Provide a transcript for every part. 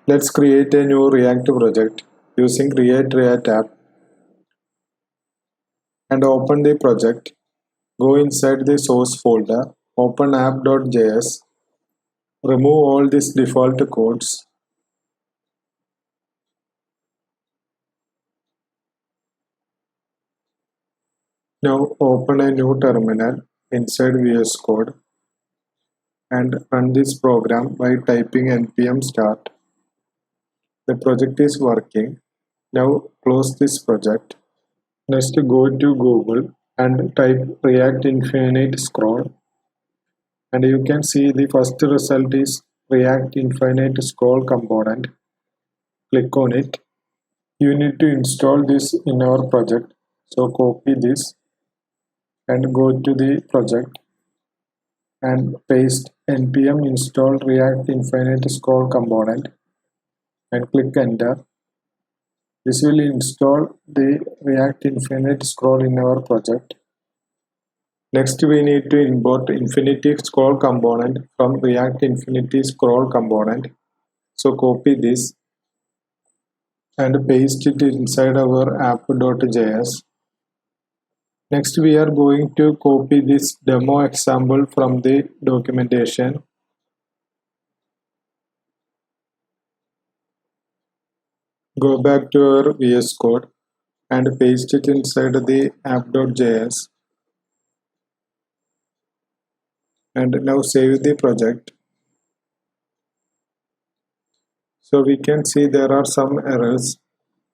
Let's create a new React project using Create React App and open the project. Go inside the source folder, open app.js, remove all these default codes. Now open a new terminal inside VS Code and run this program by typing npm start. The project is working. Now close this project. Next go to Google and type React Infinite Scroll, and you can see the first result is React Infinite Scroll component. Click on it. You need to install this in our project, so copy this and go to the project and paste npm install React Infinite Scroll component and click enter. This will install the React Infinite Scroll in our project. Next we need to import Infinity Scroll component from React Infinity Scroll component. So copy this and paste it inside our app.js. Next we are going to copy this demo example from the documentation. Go back to our VS Code and paste it inside the app.js. And now save the project. So we can see there are some errors.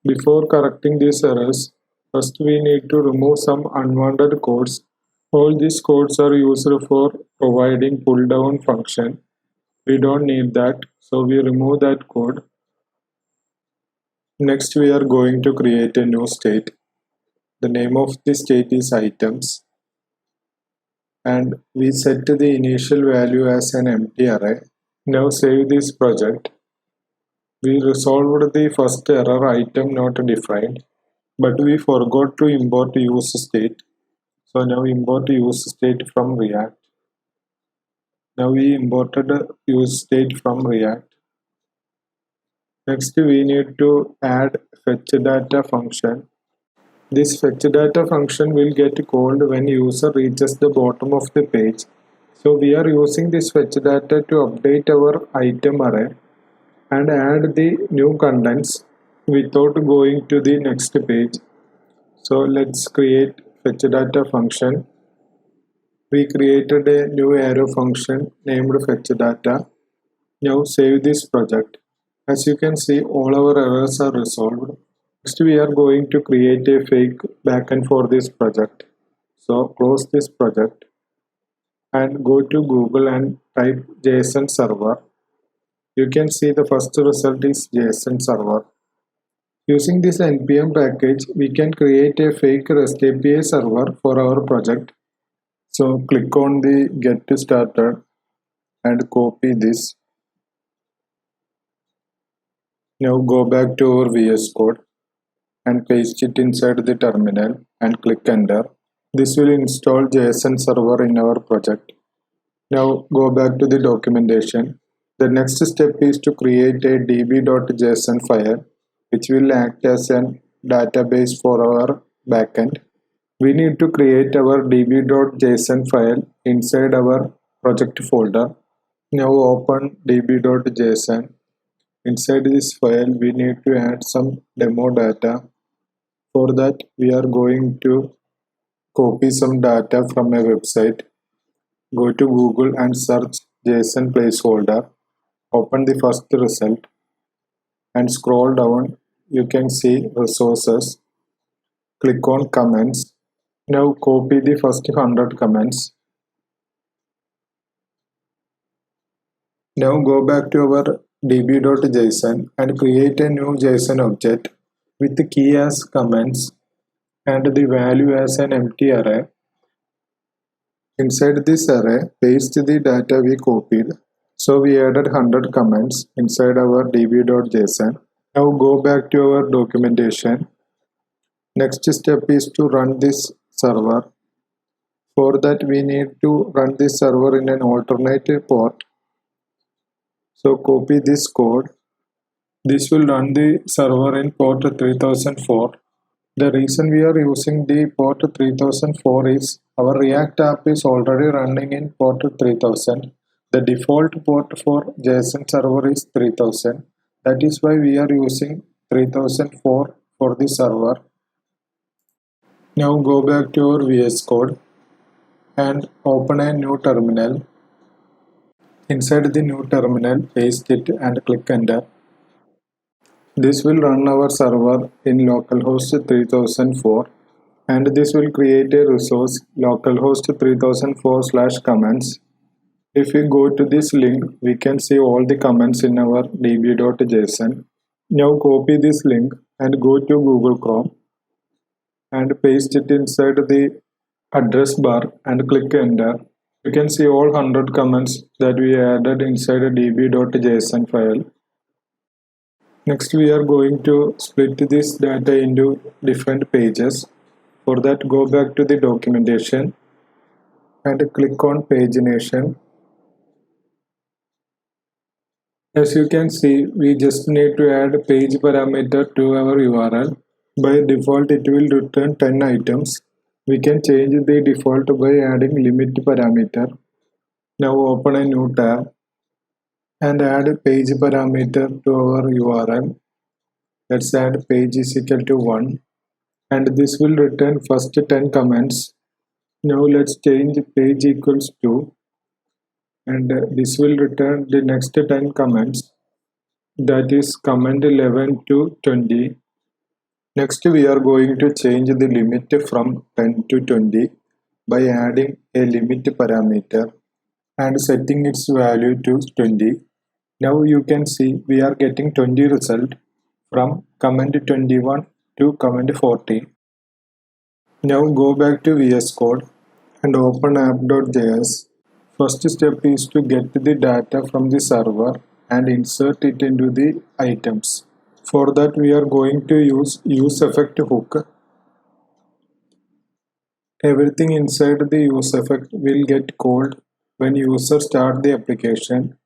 Before correcting these errors, first we need to remove some unwanted codes. All these codes are used for providing pull down function. We don't need that, so we remove that code. Next we are going to create a new state. The name of the state is items, and we set the initial value as an empty array. Now save this project. We resolved the first error, item not defined, but we forgot to import use state. So now import use state from React. Now we imported use state from React. Next we need to add fetch data function. This fetch data function will get called when user reaches the bottom of the page. So we are using this fetch data to update our item array and add the new contents without going to the next page. So let's create fetch data function. We created a new arrow function named fetch data. Now save this project. As you can see, all our errors are resolved. Next we are going to create a fake backend for this project. So close this project and go to Google and type JSON server. You can see the first result is JSON server. Using this npm package, we can create a fake REST API server for our project. So click on the get started and copy this. Now go back to our VS Code and paste it inside the terminal and click enter. This will install JSON server in our project. Now go back to the documentation. The next step is to create a db.json file which will act as a database for our backend. We need to create our db.json file inside our project folder. Now open db.json. Inside this file we need to add some demo data. For that we are going to copy some data from a website. Go to Google and search JSON placeholder. Open the first result and scroll down. You can see resources. Click on comments. Now copy the first 100 comments. Now go back to our db.json and create a new JSON object with the key as comments and the value as an empty array. Inside this array, paste the data we copied. So we added 100 comments inside our db.json. Now go back to our documentation. Next step is to run this server. For that we need to run this server in an alternate port. So copy this code This will run the server in port 3004. The reason we are using the port 3004 is our React app is already running in port 3000. The default port for JSON server is 3000. That is why we are using 3004 for the server. Now go back to our VS Code and open a new terminal. Inside the new terminal, paste it and click enter. This will run our server in localhost 3004 and this will create a resource localhost 3004/comments. If we go to this link, we can see all the comments in our db.json. Now copy this link and go to Google Chrome and paste it inside the address bar and click enter. You can see all 100 comments that we added inside a db.json file. Next we are going to split this data into different pages. For that, go back to the documentation and click on pagination. As you can see, we just need to add page parameter to our URL. By default, it will return 10 items. We can change the default by adding limit parameter. Now open a new tab and add page parameter to our URL. Let's add page is equal to 1 and this will return first 10 comments. Now let's change page equals 2 and this will return the next 10 comments, that is comment 11 to 20. Next we are going to change the limit from 10 to 20 by adding a limit parameter and setting its value to 20. Now you can see we are getting 20 result from comment 21 to comment 40. Now go back to VS Code and open app.js. First step is to get the data from the server and insert it into the items. For that we are going to use useEffect hook. Everything inside the useEffect will get called when user start the application.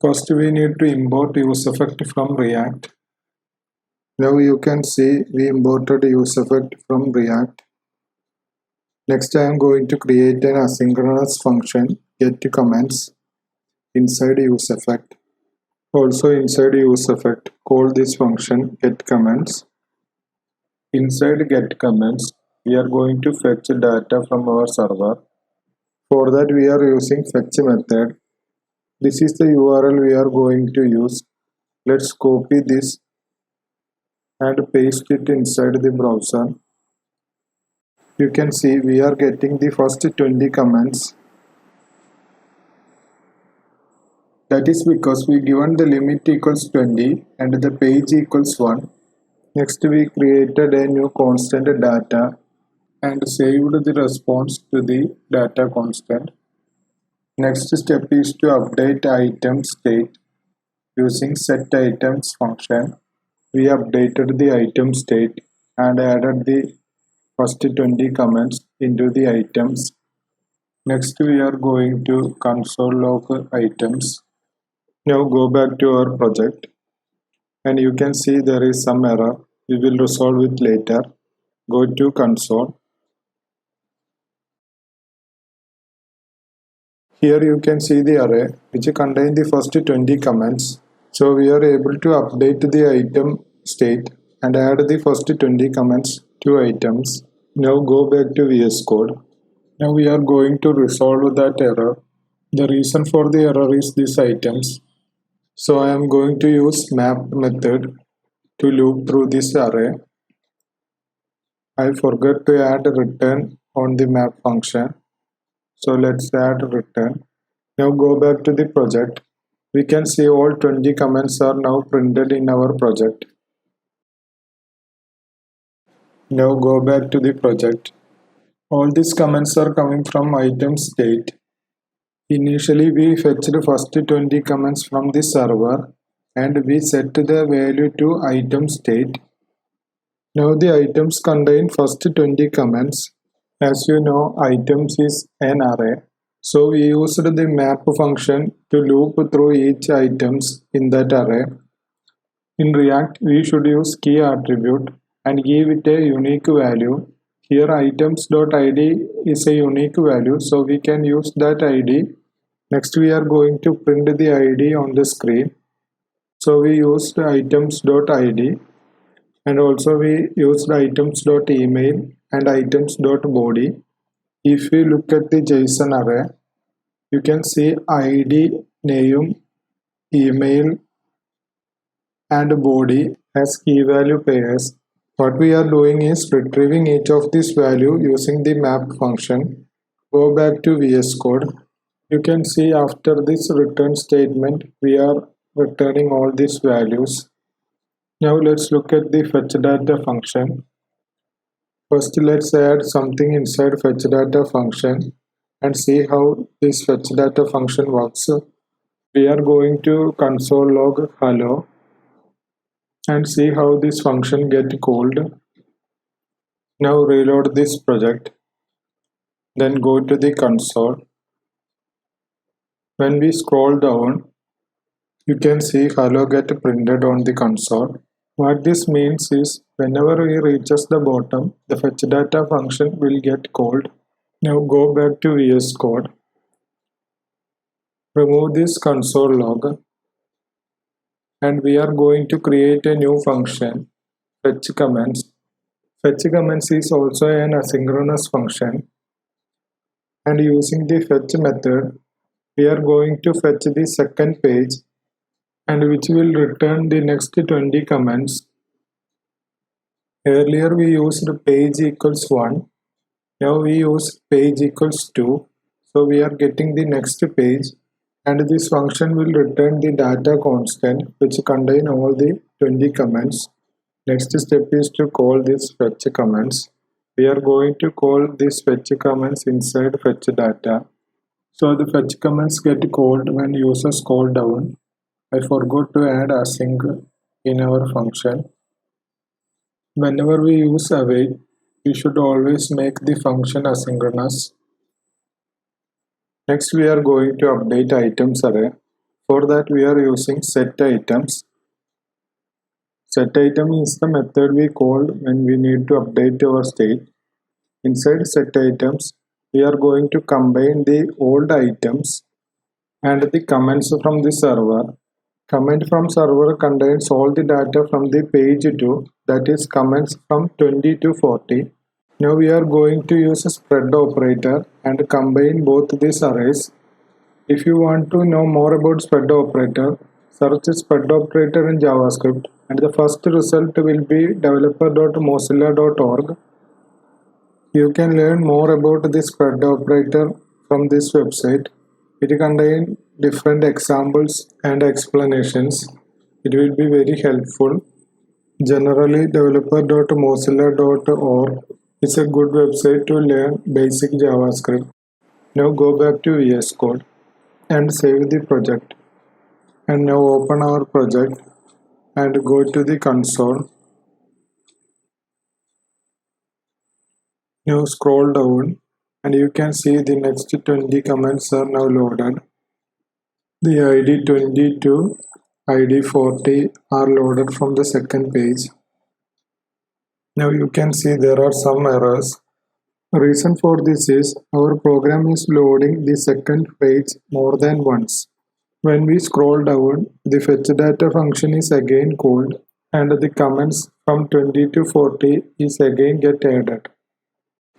First we need to import useEffect from React. Now you can see we imported useEffect from React. Next I am going to create an asynchronous function getCommands inside useEffect. Also inside useEffect, call this function getCommands. Inside getCommands, we are going to fetch data from our server. For that we are using fetch method. This is the URL we are going to use. Let's copy this and paste it inside the browser. You can see we are getting the first 20 comments. That is because we given the limit equals 20 and the page equals 1. Next we created a new constant data and saved the response to the data constant. Next step is to update item state using setItems function. We updated the item state and added the first 20 comments into the items. Next we are going to console log items. Now go back to our project and you can see there is some error. We will resolve it later. Go to console. Here you can see the array which contains the first 20 comments. So we are able to update the item state and add the first 20 comments to items. Now go back to VS Code. Now we are going to resolve that error. The reason for the error is these items. So I am going to use map method to loop through this array. I forgot to add return on the map function. So let's add return. Now go back to the project. We can see all 20 comments are now printed in our project. Now go back to the project. All these comments are coming from item state. Initially we fetched first 20 comments from the server and we set the value to item state. Now the items contain first 20 comments. As you know, items is an array. So we used the map function to loop through each items in that array In React, we should use key attribute and give it a unique value. Here items.id is a unique value, so we can use that id. Next we are going to print the id on the screen. So we used items.id and also we used items.email and items.body. If we look at the JSON array, you can see id, name, email and body as key value pairs. What we are doing is retrieving each of these value using the map function. Go back to VS Code. You can see after this return statement, we are returning all these values. Now let's look at the fetch data function. First, let's add something inside fetch data function and see how this fetch data function works. We are going to console log hello and see how this function get called. Now reload this project, then go to the console. When we scroll down, you can see hello get printed on the console. What this means is whenever we reaches the bottom, the fetch data function will get called. Now go back to VS Code. Remove this console log and we are going to create a new function, fetch comments. Fetch comments is also an asynchronous function, and using the fetch method, we are going to fetch the second page and which will return the next 20 comments. Earlier we used page equals 1, now we use page equals 2, so we are getting the next page and this function will return the data constant which contain all the 20 comments. Next step is to call this fetch comments. We are going to call this fetch comments inside fetch data. So the fetch comments get called when user scroll down. I forgot to add async in our function. Whenever we use await, we should always make the function asynchronous. Next we are going to update items array. For that we are using set items. Set item is the method we call when we need to update our state. Inside set items, we are going to combine the old items and the comments from the server. Comment from server contains all the data from the page 2, that is comments from 20 to 40. Now we are going to use a spread operator and combine both these arrays. If you want to know more about spread operator, search spread operator in JavaScript and the first result will be developer.mozilla.org. You can learn more about the spread operator from this website. It contains different examples and explanations. It will be very helpful. Generally, developer.mozilla.org is a good website to learn basic JavaScript. Now go back to VS Code and save the project. And now open our project and go to the console. Now scroll down and you can see the next 20 comments are now loaded. The ID 20 to ID 40 are loaded from the second page. Now you can see there are some errors. The reason for this is our program is loading the second page more than once. When we scroll down, the fetch data function is again called and the comments from 20 to 40 is again get added.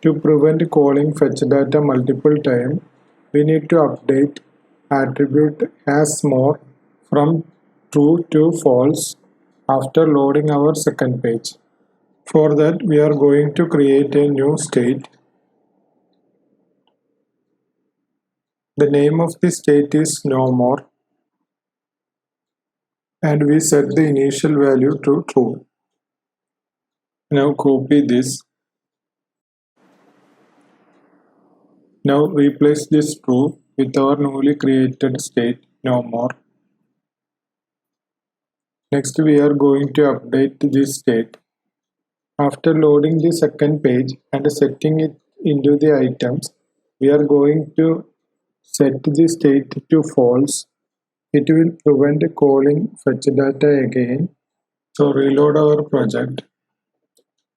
To prevent calling fetch data multiple times, we need to update attribute has more from true to false after loading our second page. For that, we are going to create a new state. The name of the state is no more and we set the initial value to true. Now copy this. Now replace this true with our newly created state no more. Next we are going to update this state. After loading the second page and setting it into the items, we are going to set the state to false. It will prevent calling fetch data again. So reload our project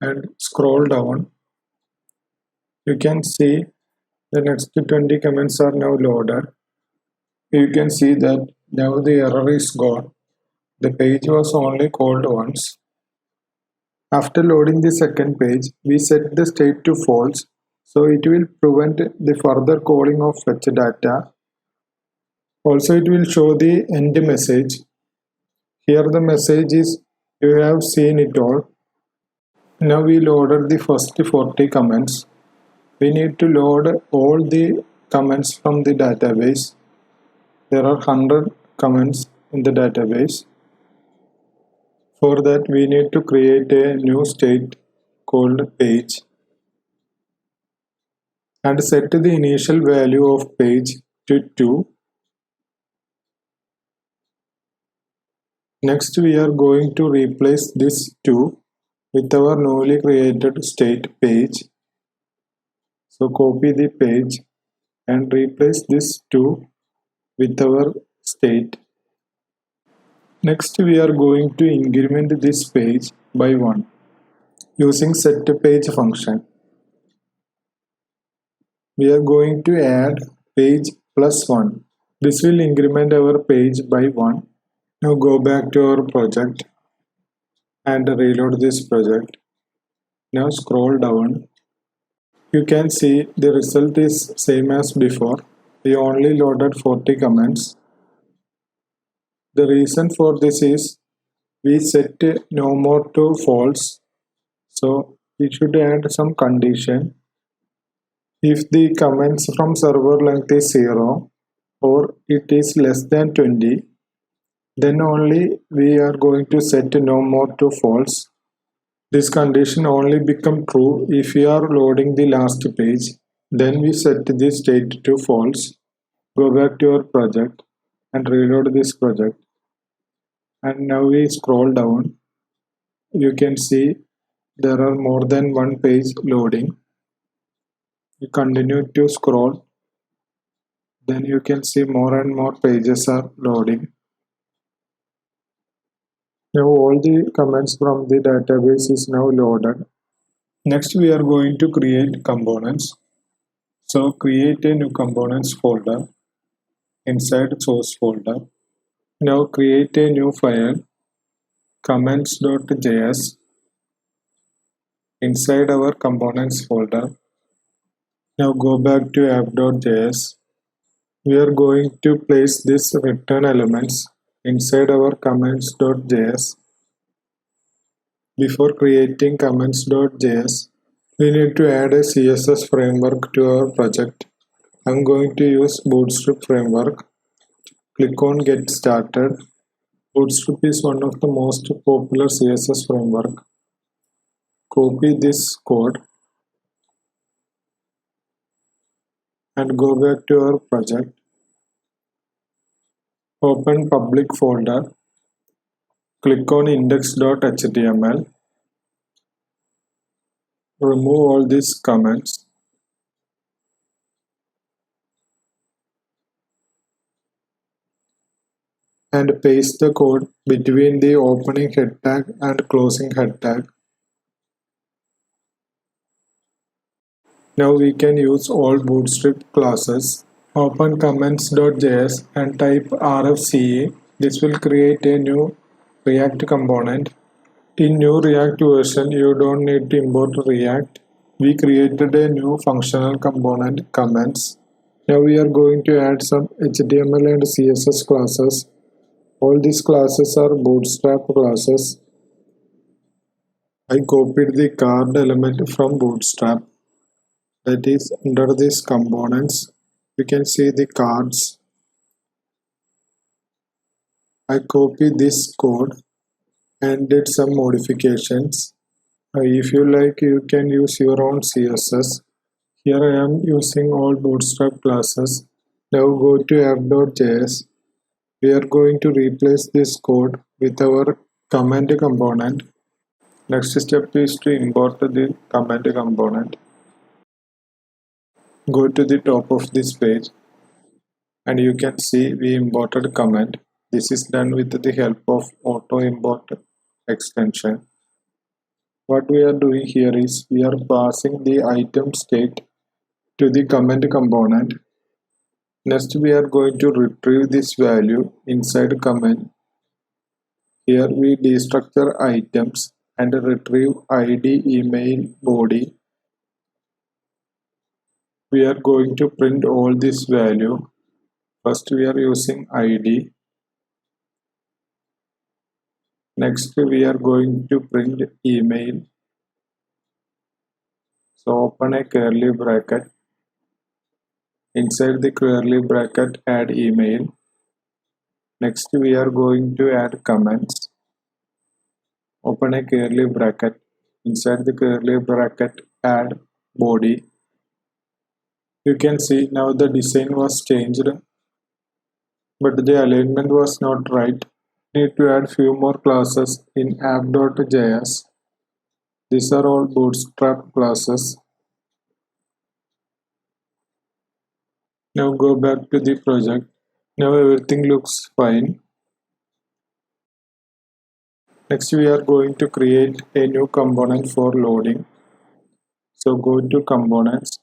and scroll down. You can see the next 20 comments are now loaded. You can see that now the error is gone. The page was only called once. After loading the second page, we set the state to false, so it will prevent the further calling of fetch data. Also, it will show the end message. Here the message is you have seen it all. Now we loaded the first 40 comments. We need to load all the comments from the database. There are 100 comments in the database. For that, we need to create a new state called page and set the initial value of page to 2. Next, we are going to replace this 2 with our newly created state page. So copy the page and replace this 2 with our state. Next, we are going to increment this page by 1 using setPage function. We are going to add page plus 1. This will increment our page by 1. Now go back to our project and reload this project. Now scroll down. You can see the result is same as before. We only loaded 40 comments. The reason for this is we set no more to false. So we should add some condition. If the comments from server length is 0 or it is less than 20, then only we are going to set no more to false. This condition only become true if we are loading the last page. Then we set the state to false. Go back to our project and reload this project. And now we scroll down. You can see there are more than one page loading. You continue to scroll. Then you can see more and more pages are loading. Now all the comments from the database is now loaded. Next we are going to create components. So create a new components folder inside source folder. Now create a new file comments.js inside our components folder. Now go back to app.js. We are going to place this return elements inside our comments.js. Before creating comments.js, we need to add a CSS framework to our project. I'm going to use Bootstrap framework. Click on Get Started. Bootstrap is one of the most popular CSS framework. Copy this code and go back to our project. Open public folder. Click on index.html. Remove all these comments. And paste the code between the opening head tag and closing head tag. Now we can use all Bootstrap classes. Open comments.js and type RFCE. This will create a new React component. In new React version, you don't need to import React. We created a new functional component comments. Now we are going to add some HTML and CSS classes. All these classes are Bootstrap classes. I copied the card element from Bootstrap. That is under these components. You can see the cards. I copied this code and did some modifications. If you like, you can use your own CSS. Here I am using all Bootstrap classes. Now go to app.js. We are going to replace this code with our comment component. Next step is to import the comment component. Go to the top of this page and you can see we imported comment. This is done with the help of auto import extension. What we are doing here is we are passing the item state to the comment component. Next we are going to retrieve this value inside comment. Here we destructure items and retrieve ID, email, body. We are going to print all this value. First we are using ID. Next we are going to print email. So open a curly bracket. Inside the curly bracket add email. Next we are going to add comments. Open a curly bracket. Inside the curly bracket add body. You can see now the design was changed, but the alignment was not right. Need to add few more classes in app.js. These are all bootstrap classes. Now go back to the project. Now everything looks fine. Next we are going to create a new component for loading. So go to components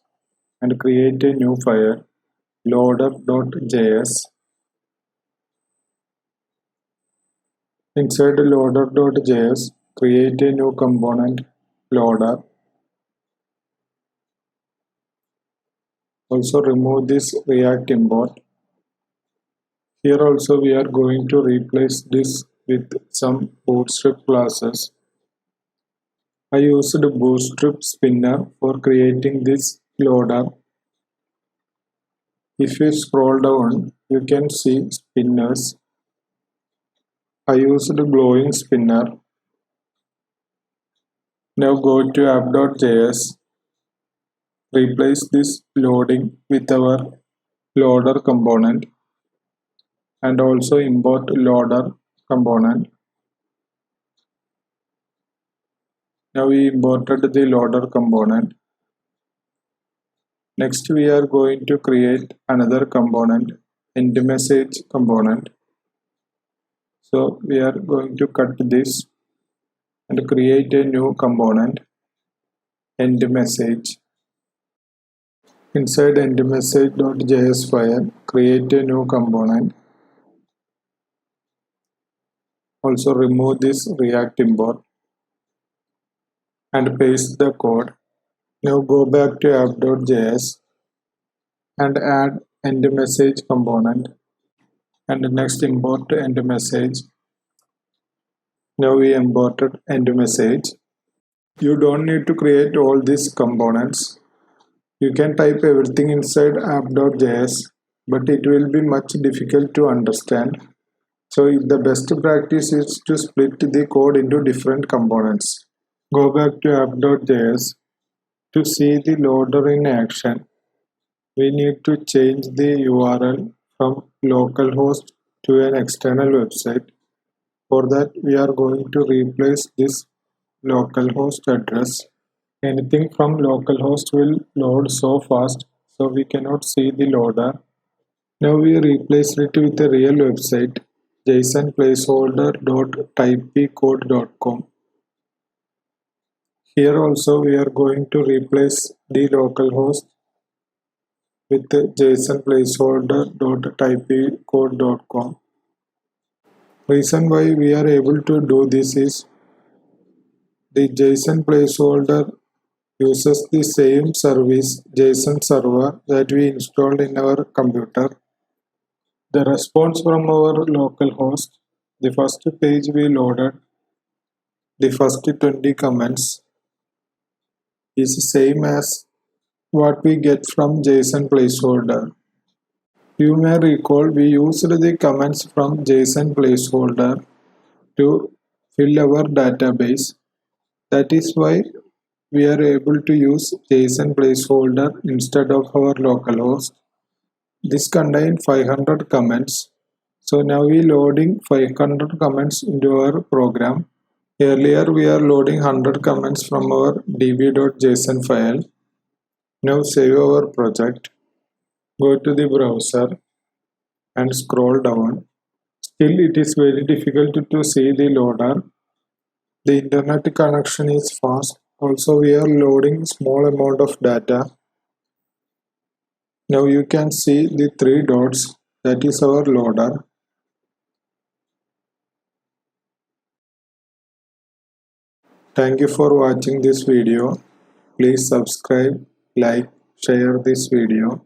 and create a new file, loader.js. Inside loader.js, create a new component, loader. Also remove this React import. Here also we are going to replace this with some bootstrap classes. I used bootstrap spinner for creating this loader. If you scroll down, you can see spinners. I used glowing spinner. Now go to app.js. Replace this loading with our loader component and also import loader component. Now we imported the loader component. Next we are going to create another component, end message component. So we are going to cut this and create a new component, end message. Inside end message.js file, create a new component. Also remove this React import and paste the code. Now go back to app.js and add end message component and next import end message. Now we imported end message. You don't need to create all these components. You can type everything inside app.js, but it will be much difficult to understand. So the best practice is to split the code into different components. Go back to app.js. To see the loader in action, we need to change the URL from localhost to an external website. For that, we are going to replace this localhost address. Anything from localhost will load so fast, so we cannot see the loader. Now we replace it with a real website, JSON placeholder.typecode.com. Here also we are going to replace the localhost with JSON placeholder.typecode.com. Reason why we are able to do this is the JSON placeholder uses the same service JSON server that we installed in our computer. The response from our localhost, the first page we loaded, the first 20 comments is same as what we get from JSON placeholder. You may recall we used the comments from JSON placeholder to fill our database. That is why we are able to use JSON placeholder instead of our localhost. This contains 500 comments. So now we are loading 500 comments into our program. Earlier we are loading 100 comments from our db.json file. Now save our project. Go to the browser and scroll down. Still it is very difficult to see the loader. The internet connection is fast. Also, we are loading small amount of data. Now you can see the three dots, that is our loader. Thank you for watching this video. Please subscribe, like, share this video.